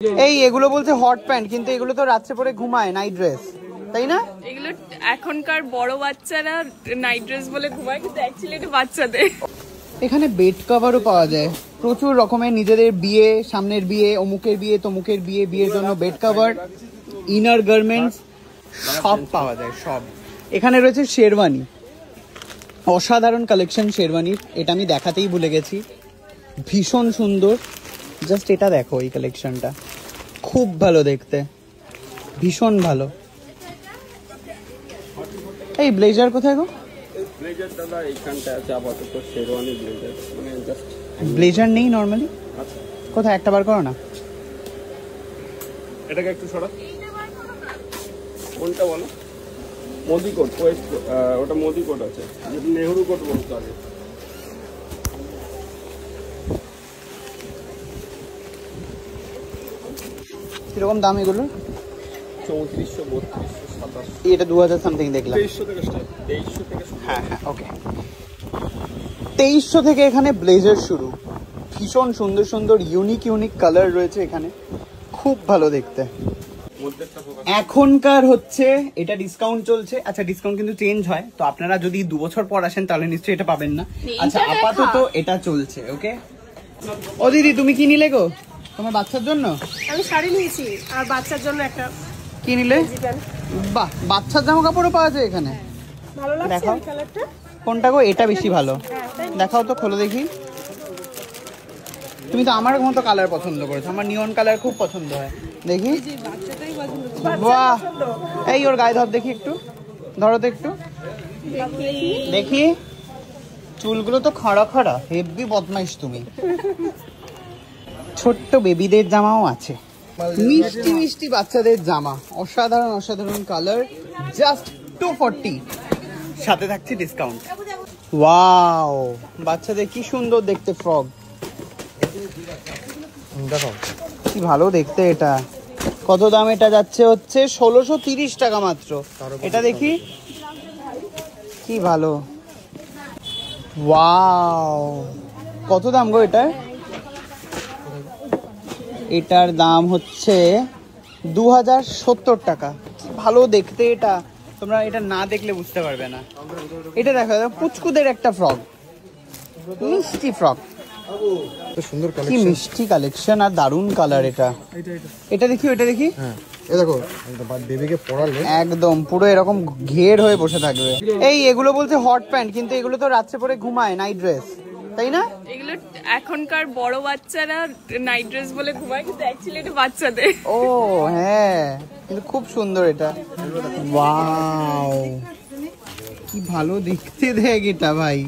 এই এগুলো বলছে হট প্যান্ট, কিন্তু এগুলো তো রাত্রে পরে ঘুমায়, নাইট ড্রেস, তাই না? এগুলো এখনকার বড় বাচ্চারা নাইট ড্রেস বলে ঘুমায়, কিন্তু অ্যাকচুয়ালি এটা বাচ্চাদের। এখানে বেড কভারও পাওয়া যায় প্রচুর রকমের, নিজেদের বিয়ে, সামনের বিয়ে, অমুকের বিয়ে, তমুকের বিয়ে, বিয়ের জন্য বেড কভার, ইনার গার্মেন্টস সব পাওয়া যায় সব। এখানে রয়েছে শেরওয়ানি, অসাধারণ কালেকশন শেরওয়ানির, এটা আমি দেখাতেই ভুলে গেছি, ভীষণ সুন্দর। জাস্ট এটা দেখো, এই কালেকশনটা খুব ভালো দেখতে, ভীষণ ভালো। এই ব্লেজার কোথায় গো? ব্লেজার দাদা এইখানটা আছে আপাতত, শেরওয়ানি ব্লেজার, মানে জাস্ট ব্লেজার নেই নরমালি? আচ্ছা কোথায়, একটা বার করো না। এটাকে একটু সরা। কোনটা বলো? মোদি কোট, ওটা মোদি কোট আছে, যেটা নেহরু কোট বলতে হবে। কিরকম দাম এগুলো? 3400, 3200, 2700। এটা 2000 সামথিং দেখলাম। 2300 থেকে স্টার্ট, 2300 থেকে শুরু। হ্যাঁ হ্যাঁ, ওকে। 2300 থেকে এখানে ব্লেজার শুরু, ভীষণ সুন্দর সুন্দর ইউনিক ইউনিক কালার রয়েছে এখানে, খুব ভালো দেখতে। এখনকার হচ্ছে এটা ডিসকাউন্ট চলছে, আচ্ছা ডিসকাউন্ট কিন্তু চেঞ্জ হয়, তো আপনারা যদি 2 বছর পর আসেন তাহলে নিশ্চয়ই এটা পাবেন না। আচ্ছা আপাতত এটা চলছে, ওকে। ও দিদি, তুমি কি নিলে গো তোমার বাচ্চার জন্য? আমি শাড়ি নিয়েছি, আর বাচ্চার জন্য একটা কি নিলে? বাহ, বাচ্চার জামা কাপড়ও পাওয়া যায় এখানে। ভালো লাগছে দেখাও এই কালারটা। কোনটা গো? এটা বেশি ভালো, দেখাও তো, খোলো দেখি। তুমি তো আমার মতো কালার পছন্দ করেছো, আমার নিয়ন কালার খুব পছন্দ হয়, দেখি। বাহ, এই ওর গায়ে ধর দেখি একটু, ধরো তো একটু দেখি। চুলগুলো তো খাড়া খাড়া, হেভি বদমাইশ তুমি। ছোট্ট বেবিদের জামাও আছে, মিষ্টি মিষ্টি বাচ্চাদের জামা, অসাধারণ অসাধারণ কালার, জাস্ট 240, সাথে থাকছে ডিসকাউন্ট। ওয়াও, বাচ্চাদের কি সুন্দর দেখতে ফ্রক, দেখো কি ভালো দেখতে। এটা কত দাম? এটা যাচ্ছে হচ্ছে 1630 টাকা মাত্র। এটা দেখি, কি ভালো। ওয়াও, কত দাম গো এটা? এটার দাম হচ্ছে 2070 টাকা। কি ভালো দেখতে এটা, তোমরা এটা না দেখলে বুঝতে পারবে না। এটা দেখো, পুচকুদের একটা ফ্রক, মিষ্টি ফ্রক, সুন্দর কি মিষ্টি কালেকশন আর দারুন কালার। এটা এটা দেখি, ওইটা দেখি। হ্যাঁ, এই দেখো বেবিকে পরালে একদম পুরো এরকম ঘের হয়ে বসে থাকবে। এই এগুলো বলছে হট প্যান্ট, কিন্তু এগুলো তো রাত্রে পরে ঘুমায়, নাইট ড্রেস, তাই না? এগুলো এখনকার বড় বাচ্চারা নাইট ড্রেস বলে ঘুমায়, কিন্তু অ্যাকচুয়ালি এটা বাচ্চাদের। ও হ্যাঁ, কিন্তু খুব সুন্দর এটা। ওয়াও, কি ভালো দেখতে দেখ এটা ভাই।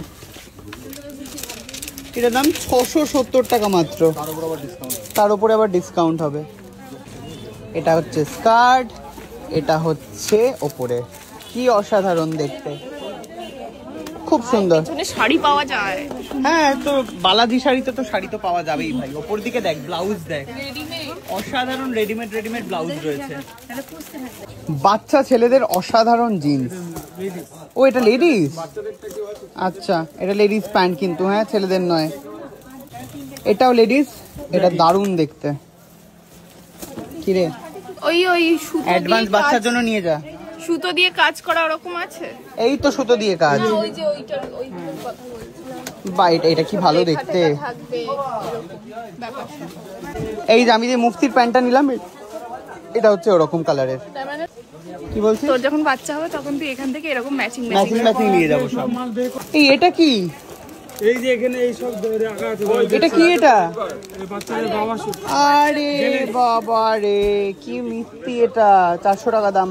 এটার দাম 670 টাকা মাত্র, তার উপরে আবার ডিসকাউন্ট হবে। এটা হচ্ছে স্কার্ট, এটা হচ্ছে ওপরে, কি অসাধারণ দেখতে, খুব সুন্দর। শাড়ি পাওয়া যায়, হ্যাঁ তো বালাজি শাড়িতে তো শাড়ি তো পাওয়া যাবেই ভাই। ওপর দিকে দেখ, ব্লাউজ দেখ, অসাধারণ রেডিমেড রেডিমেড ব্লাউজ রয়েছে। বাচ্চা ছেলেদের অসাধারণ জিন্স। ও এটা লেডিস, আচ্ছা এটা লেডিস প্যান্ট কিন্তু, হ্যাঁ ছেলেদের নয়। এটাও লেডিস, এটা দারুণ দেখতে। কি রে, ওই সুতো অ্যাডভান্স বাচ্চার জন্য নিয়ে যা, সুতো দিয়ে কাজ করা ওরকম আছে। এই তো সুতো দিয়ে কাজ। ওই যে ওইটার কথা বলছিলাম, বা এটা কি ভালো দেখতে। থাকবে এরকম ব্যাপার। এই যে আমি যে মুফতির প্যান্টটা নিলাম, এটা হচ্ছে ওরকম কালারের। কি বলছিস? তোর যখন বাচ্চা হবে তখন তুই এখান থেকে এরকম ম্যাচিং ম্যাচিং ম্যাচিং নিয়ে যাবো সব। এই এটা কি? এই যে এখানে এই সব রাখা আছে, এটা কি? এটা বাচ্চাদের বাবা শুট। আরে বাবা রে, কি মিষ্টি এটা, 400 টাকা দাম।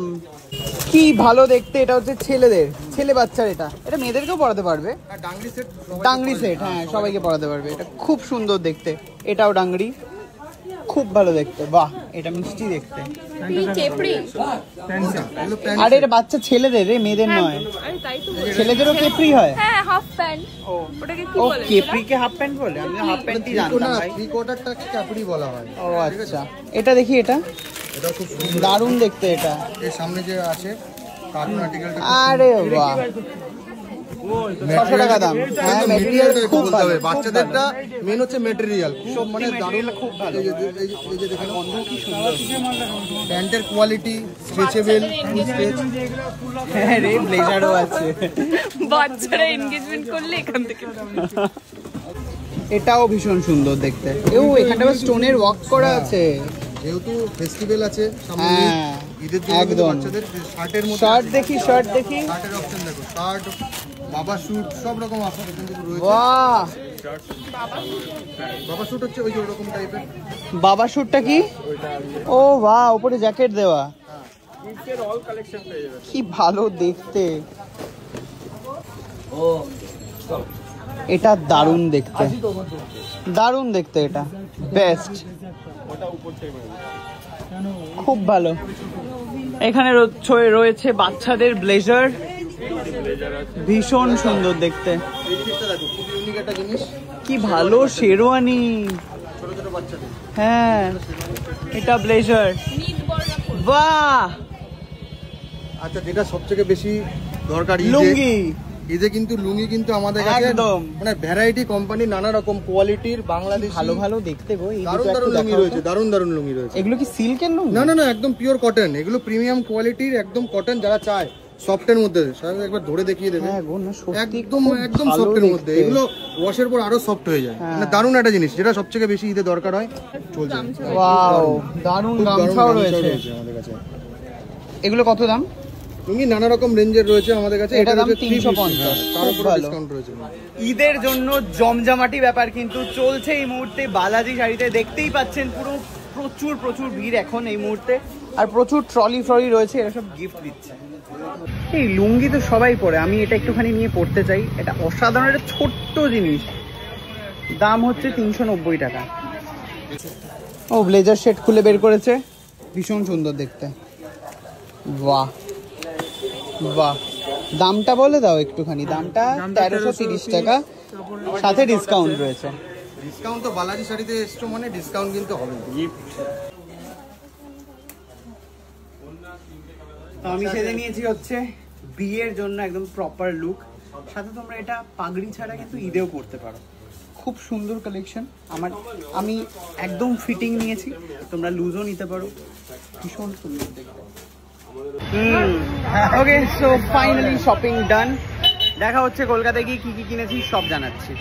কি ভালো দেখতে, এটা হচ্ছে ছেলেদের, ছেলে বাচ্চার। এটা এটা মেয়েদেরকেও পড়াতে পারবে, ডাংরি সেট, হ্যাঁ সবাইকে পড়াতে পারবে। এটা খুব সুন্দর দেখতে, এটাও ডাংরি, খুব ভালো দেখতে। বাহ, এটা মিষ্টি দেখতে। আরে এটা বাচ্চা ছেলেদের রে, মেয়েদের নয়। ছেলেদেরও কেপ্রি হয়? হ্যাঁ, হাফ প্যান্ট। ওটাকে কি ও বলে? কেপ্রিকে হাফ প্যান্ট বলে? আমি হাফ প্যান্টই জানতাম ভাই। থ্রি কোয়ার্টারটা ক্যাপরি বলা হয়। ও আচ্ছা, এটা দেখি, এটা এটা খুব সুন্দর দারুণ দেখতে। এটা এর সামনে যে আছে কার্টুন আর্টিকেলটা, আরে বাহ, 600 টাকা দাম। হ্যাঁ, মেটেরিয়াল মেটেরিয়ালটা খুব বলতে ভালো, হবে বাচ্চাদেরটা মেন হচ্ছে মেটেরিয়াল খুব মানে দারুণ খুব ভালো। এই যে দেখেন গন্ধ কি সুন্দর প্যান্টের কোয়ালিটি স্ট্রেচেবল স্ট্রেচ হ্যাঁ রে, ব্লেজারও আছে। বাচ্চারা এনগেজমেন্ট করলে এখান থেকে এটাও ভীষণ সুন্দর দেখতে। এখানটা স্টোনের ওয়ার্ক করা আছে। যেহেতু ফেস্টিভ্যাল আছে সামনে হ্যাঁ, ঈদের জন্য কিন্তু একদম। বাচ্চাদের শার্টের মধ্যে শার্ট দেখি, শার্ট দেখি। শার্টের অপশন দেখো শার্ট বাবা স্যুট সব রকম অপশন কিন্তু রয়েছে বাহ, বাবা স্যুট হচ্ছে ওই যে ওরকম টাইপের বাবা স্যুটটা কি? ও বাহ, উপরে জ্যাকেট দেওয়া, কিডসের অল কালেকশন পেয়ে যাবেন। কি ভালো দেখতে। এটা দারুণ দেখতে, দারুণ দেখতে, এটা বেস্ট, ওটা উপর থেকে খুব ভালো। এখানে রয়েছে বাচ্চাদের ব্লেজার, ভীষণ সুন্দর দেখতে। এই জিনিসটা দেখো খুব ইউনিক একটা জিনিস কি ভালো শেরওয়ানি। ছোট ছোট বাচ্চাদের হ্যাঁ, এটা ব্লেজার, বাহ। আচ্ছা যেটা সবথেকে বেশি দরকার লুঙ্গি, ঈদে কিন্তু লুঙ্গি কিন্তু আমাদের কাছে একদম। মানে ভ্যারাইটি কোম্পানি নানা রকম কোয়ালিটির বাংলাদেশি ভালো ভালো দেখতে গো। এই দারুণ দুটো দারুণ একটু লুঙ্গি দেখাও রয়েছে তো। দারুণ দারুণ লুঙ্গি রয়েছে এগুলো কি সিল্কের লুঙ্গি? না না না একদম পিওর কটন এগুলো প্রিমিয়াম কোয়ালিটির একদম কটন যারা চায় সফটের মধ্যে সাহেব একবার ধরে দেখিয়ে দেবে হ্যাঁ গো, না সত্যি একদম খুব একদম ভালো সফটের মধ্যে দেখতে। এগুলো ওয়াশের পর আরো সফট হয়ে যায় হ্যাঁ। মানে দারুণ একটা জিনিস যেটা সবথেকে বেশি ঈদে দরকার হয় চলছে ওয়াও, দারুণ খুব দারুণ গামছাও গামছা রয়েছে। আমাদের কাছে এগুলো কত দাম? লুঙ্গি নানা রকম রেঞ্জের রয়েছে আমাদের কাছে এটা দাম রয়েছে 350, 350, তার খুব উপরে ভালো। ডিসকাউন্ট রয়েছে ঈদের জন্য জমজমাটি ব্যাপার কিন্তু চলছে এই মুহূর্তে বালাজি শাড়িতে। দেখতেই পাচ্ছেন পুরো প্রচুর প্রচুর ভিড় এখন এই মুহূর্তে, আর প্রচুর ট্রলি ফ্রলি রয়েছে, এরা সব গিফট দিচ্ছে। এই লুঙ্গি তো সবাই পরে, আমি এটা একটুখানি নিয়ে পড়তে চাই। এটা অসাধারণ, একটা ছোট্ট জিনিস, দাম হচ্ছে 390 টাকা। ও ব্লেজার সেট খুলে বের করেছে, ভীষণ সুন্দর দেখতে। বাহ বাহ, দামটা বলে দাও একটুখানি। দামটা 1330 টাকা, সাথে ডিসকাউন্ট রয়েছে। ডিসকাউন্ট তো বালাজি শাড়িতে এসছো মানে ডিসকাউন্ট কিন্তু হবে তো আমি সেজে নিয়েছি হচ্ছে বিয়ের জন্য একদম প্রপার লুক, সাথে তোমরা এটা পাগড়ি ছাড়া কিন্তু ঈদেও পরতে পারো। খুব সুন্দর কালেকশন। আমি একদম ফিটিং নিয়েছি, তোমরা লুজও নিতে পারো, ভীষণ সুন্দর দেখতে। ওকে, সো ফাইনালি শপিং ডান। দেখা হচ্ছে কলকাতায় গিয়ে কি কি কিনেছি সব জানাচ্ছি।